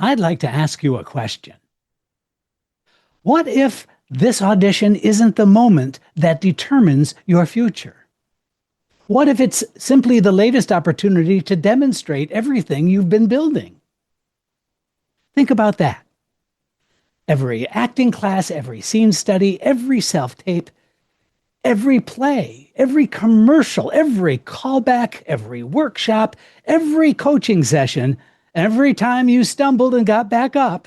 I'd like to ask you a question. What if this audition isn't the moment that determines your future? What if it's simply the latest opportunity to demonstrate everything you've been building? Think about that. Every acting class, every scene study, every self-tape, every play, every commercial, every callback, every workshop, every coaching session, every time you stumbled and got back up,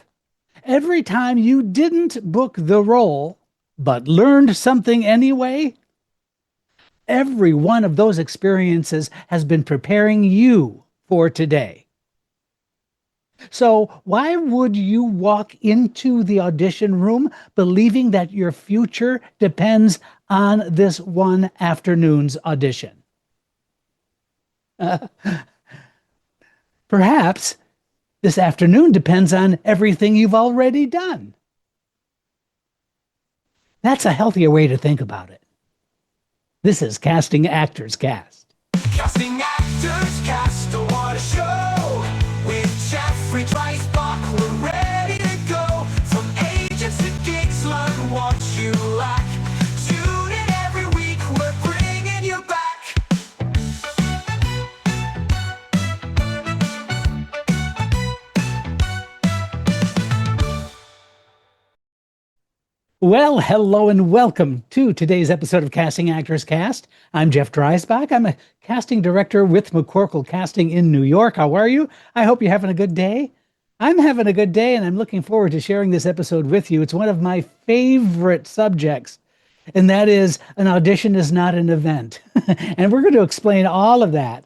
every time you didn't book the role, but learned something anyway, every one of those experiences has been preparing you for today. So why would you walk into the audition room believing that your future depends on this one afternoon's audition? Perhaps this afternoon depends on everything you've already done. That's a healthier way to think about it. This is Casting Actors Cast. Casting Actors Cast, what a show! With Jeffrey Dreisbach, we're ready to go. From agents to gigs, learn what you lack. Tune in every week, we're bringing you back. Well, hello and welcome to today's episode of Casting Actors Cast. I'm Jeff Dreisbach. I'm a casting director with McCorkle Casting in New York. How are you? I hope you're having a good day. I'm having a good day, and I'm looking forward to sharing this episode with you. It's one of my favorite subjects, and that is an audition is not an event. And we're going to explain all of that.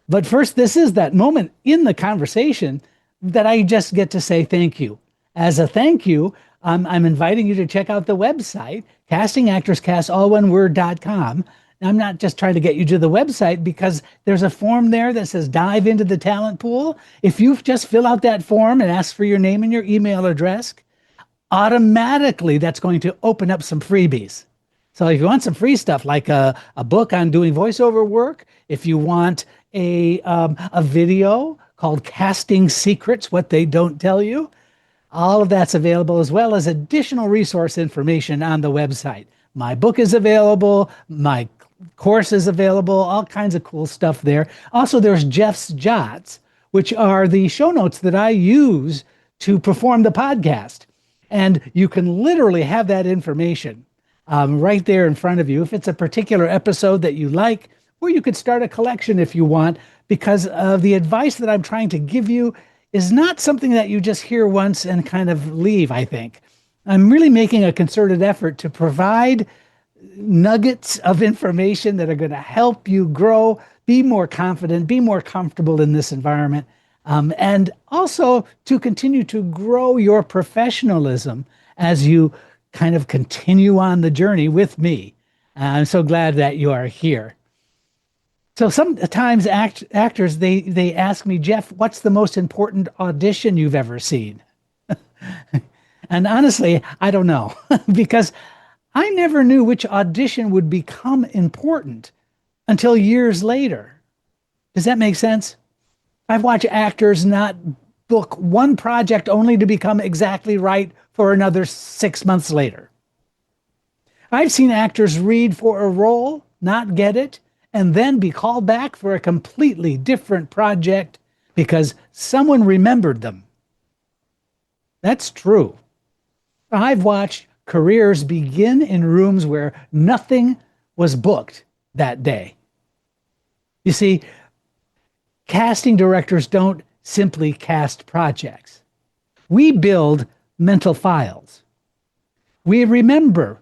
But first, this is that moment in the conversation that I just get to say thank you. As a thank you, I'm inviting you to check out the website, castingactorscast.com. I'm not just trying to get you to the website because there's a form there that says dive into the talent pool. If you just fill out that form and ask for your name and your email address, automatically that's going to open up some freebies. So if you want some free stuff like a book on doing voiceover work, if you want a video called Casting Secrets, What They Don't Tell You, all of that's available, as well as additional resource information on the website. My book is available, my course is available, all kinds of cool stuff there. Also, there's Jeff's Jots, which are the show notes that I use to perform the podcast. And you can literally have that information right there in front of you if it's a particular episode that you like, or you could start a collection if you want, because the advice that I'm trying to give you is not something that you just hear once and kind of leave, I think. I'm really making a concerted effort to provide nuggets of information that are going to help you grow, be more confident, be more comfortable in this environment, and also to continue to grow your professionalism as you kind of continue on the journey with me. I'm so glad that you are here. So sometimes actors, they ask me, Jeff, what's the most important audition you've ever seen? And honestly, I don't know, because I never knew which audition would become important until years later. Does that make sense? I've watched actors not book one project only to become exactly right for another 6 months later. I've seen actors read for a role, not get it, and then be called back for a completely different project because someone remembered them. That's true. I've watched careers begin in rooms where nothing was booked that day. You see, casting directors don't simply cast projects. We build mental files. We remember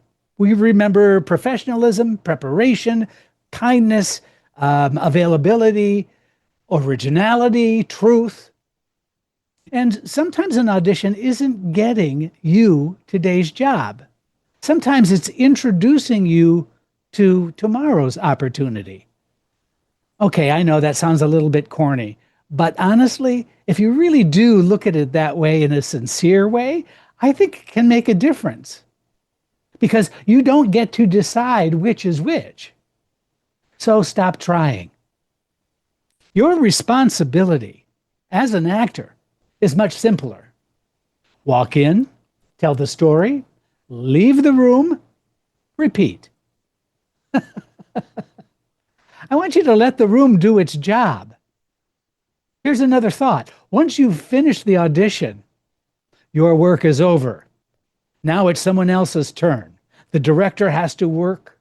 professionalism, preparation, kindness, availability, originality, truth. And sometimes an audition isn't getting you today's job. Sometimes it's introducing you to tomorrow's opportunity. Okay, I know that sounds a little bit corny, but honestly, if you really do look at it that way in a sincere way, I think it can make a difference. Because you don't get to decide which is which. So stop trying. Your responsibility as an actor is much simpler. Walk in, tell the story, leave the room, repeat. I want you to let the room do its job. Here's another thought. Once you've finished the audition, your work is over. Now it's someone else's turn. The director has to work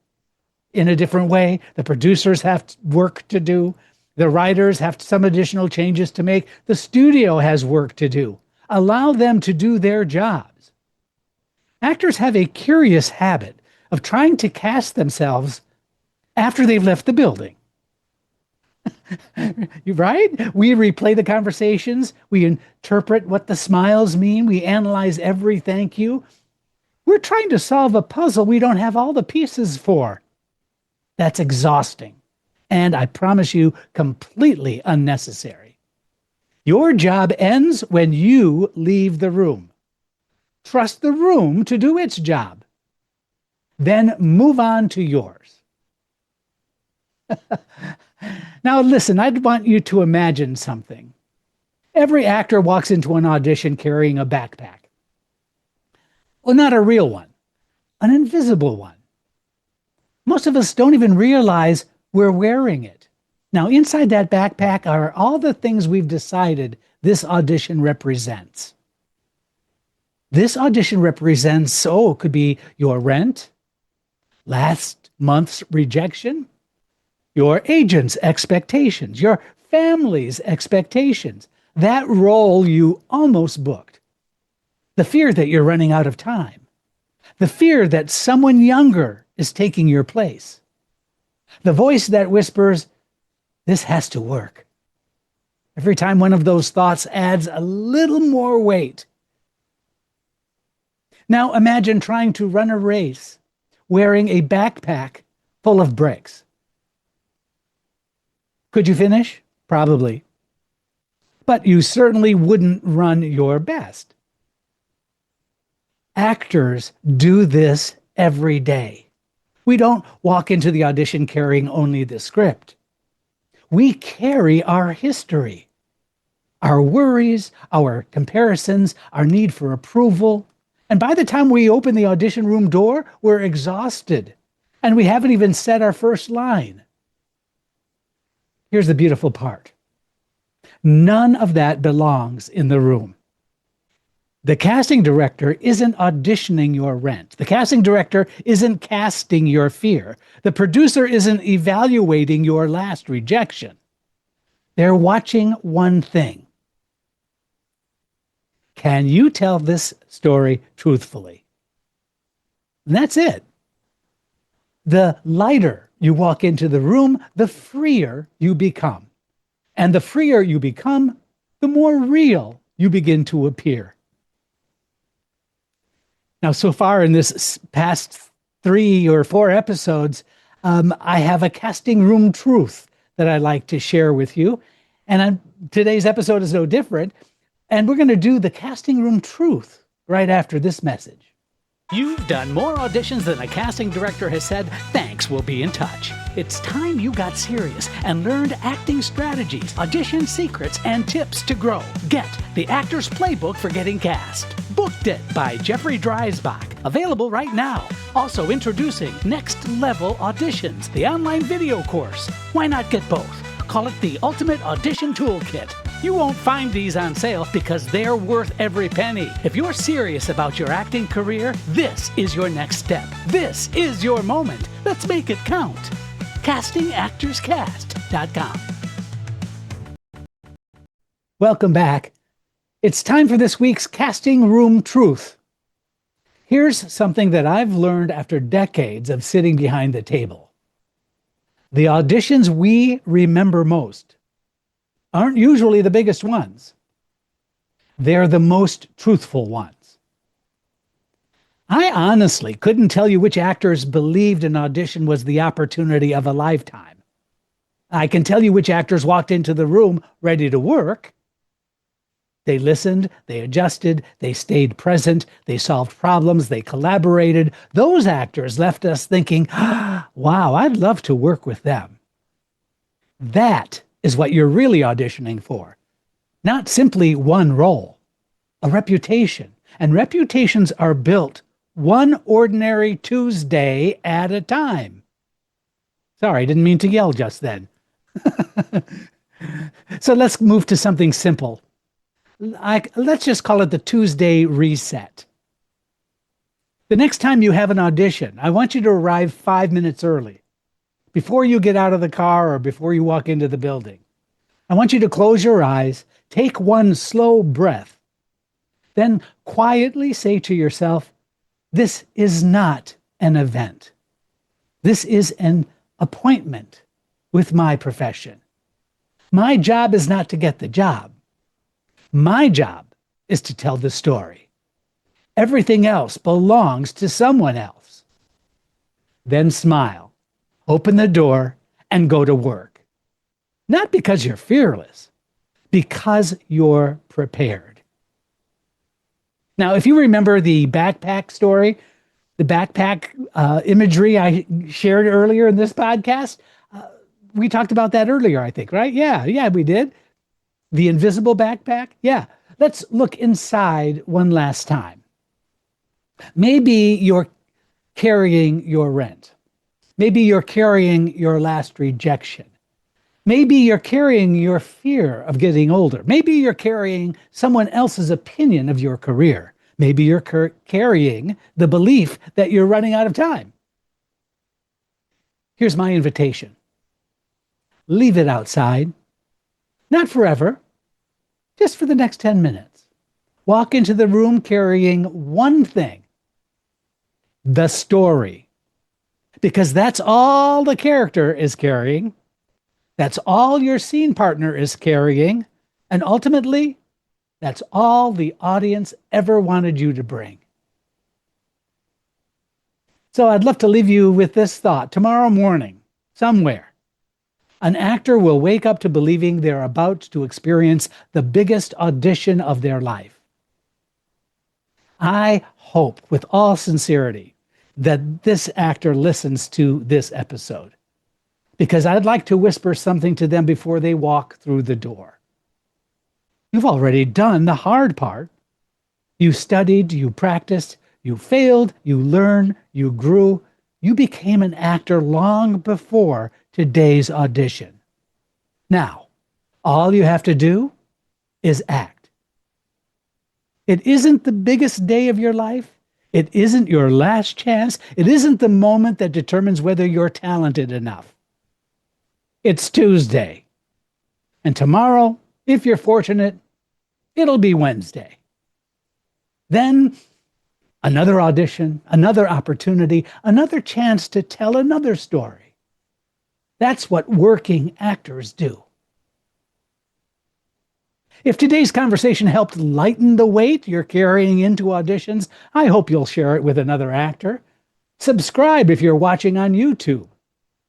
in a different way. The producers have work to do. The writers have some additional changes to make. The studio has work to do. Allow them to do their jobs. Actors have a curious habit of trying to cast themselves after they've left the building. Right? We replay the conversations. We interpret what the smiles mean. We analyze every thank you. We're trying to solve a puzzle we don't have all the pieces for. That's exhausting. And I promise you, completely unnecessary. Your job ends when you leave the room. Trust the room to do its job. Then move on to yours. Now listen, I'd want you to imagine something. Every actor walks into an audition carrying a backpack. Well, not a real one, an invisible one. Most of us don't even realize we're wearing it. Now, inside that backpack are all the things we've decided this audition represents. This audition represents, it could be your rent, last month's rejection, your agent's expectations, your family's expectations, that role you almost booked, the fear that you're running out of time, the fear that someone younger is taking your place, the voice that whispers, this has to work. Every time one of those thoughts adds a little more weight. Now imagine trying to run a race wearing a backpack full of bricks. Could you finish? Probably. But you certainly wouldn't run your best. Actors do this every day. We don't walk into the audition carrying only the script. We carry our history, our worries, our comparisons, our need for approval. And by the time we open the audition room door, we're exhausted. And we haven't even said our first line. Here's the beautiful part. None of that belongs in the room. The casting director isn't auditioning your rent. The casting director isn't casting your fear. The producer isn't evaluating your last rejection. They're watching one thing. Can you tell this story truthfully? And that's it. The lighter you walk into the room, the freer you become. And the freer you become, the more real you begin to appear. Now, so far in this past 3 or 4 episodes, I have a casting room truth that I'd like to share with you. And today's episode is no different. And we're going to do the casting room truth right after this message. You've done more auditions than a casting director has said, thanks, we'll be in touch. It's time you got serious and learned acting strategies, audition secrets, and tips to grow. Get the Actor's Playbook for Getting Cast. Booked It by Jeffrey Dreisbach. Available right now. Also introducing Next Level Auditions, the online video course. Why not get both? Call it the Ultimate Audition Toolkit. You won't find these on sale because they're worth every penny. If you're serious about your acting career, this is your next step. This is your moment. Let's make it count. CastingActorsCast.com. Welcome back. It's time for this week's Casting Room Truth. Here's something that I've learned after decades of sitting behind the table. The auditions we remember most aren't usually the biggest ones. They're the most truthful ones. I honestly couldn't tell you which actors believed an audition was the opportunity of a lifetime. I can tell you which actors walked into the room ready to work. They listened, they adjusted, they stayed present, they solved problems, they collaborated. Those actors left us thinking, wow, I'd love to work with them. That is what you're really auditioning for. Not simply one role, a reputation, And reputations are built one ordinary Tuesday at a time. Sorry, I didn't mean to yell just then. So let's move to something simple. Let's just call it the Tuesday reset. The next time you have an audition, I want you to arrive 5 minutes early, before you get out of the car or before you walk into the building. I want you to close your eyes, take one slow breath, then quietly say to yourself, this is not an event. This is an appointment with my profession. My job is not to get the job. My job is to tell the story. Everything else belongs to someone else. Then smile, open the door, and go to work. Not because you're fearless, because you're prepared. Now, if you remember the backpack story, the backpack imagery I shared earlier in this podcast, we talked about that earlier, I think, right? Yeah, we did. The invisible backpack? Yeah. Let's look inside one last time. Maybe you're carrying your rent. Maybe you're carrying your last rejection. Maybe you're carrying your fear of getting older. Maybe you're carrying someone else's opinion of your career. Maybe you're carrying the belief that you're running out of time. Here's my invitation. Leave it outside. Not forever, just for the next 10 minutes. Walk into the room carrying one thing, the story. Because that's all the character is carrying. That's all your scene partner is carrying. And ultimately, that's all the audience ever wanted you to bring. So I'd love to leave you with this thought. Tomorrow morning, somewhere, an actor will wake up to believing they're about to experience the biggest audition of their life. I hope with all sincerity that this actor listens to this episode, because I'd like to whisper something to them before they walk through the door. You've already done the hard part. You studied, you practiced, you failed, you learned, you grew. You became an actor long before today's audition. Now, all you have to do is act. It isn't the biggest day of your life. It isn't your last chance. It isn't the moment that determines whether you're talented enough. It's Tuesday. And tomorrow, if you're fortunate, it'll be Wednesday. Then another audition, another opportunity, another chance to tell another story. That's what working actors do. If today's conversation helped lighten the weight you're carrying into auditions, I hope you'll share it with another actor. Subscribe if you're watching on YouTube.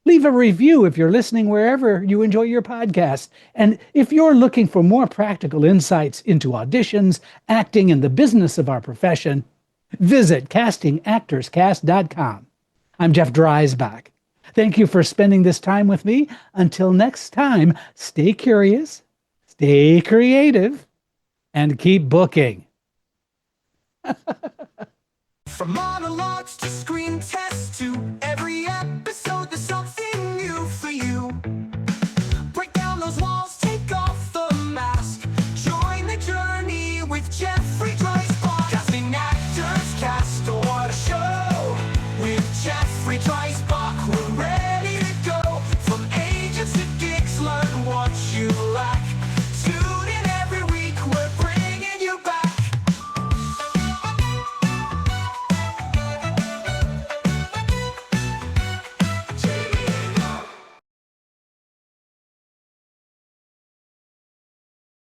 Leave a review if you're listening wherever you enjoy your podcast. And if you're looking for more practical insights into auditions, acting, and the business of our profession, visit castingactorscast.com. I'm Jeff Dreisbach. Thank you for spending this time with me. Until next time, stay curious, stay creative, and keep booking. From monologues to screen tests to every episode, there's something new for you. Break down those walls, take off the mask. Join the journey with Jeffrey Dreisbach. Casting actors, cast, what a show. With Jeffrey Dreisbach, we're ready.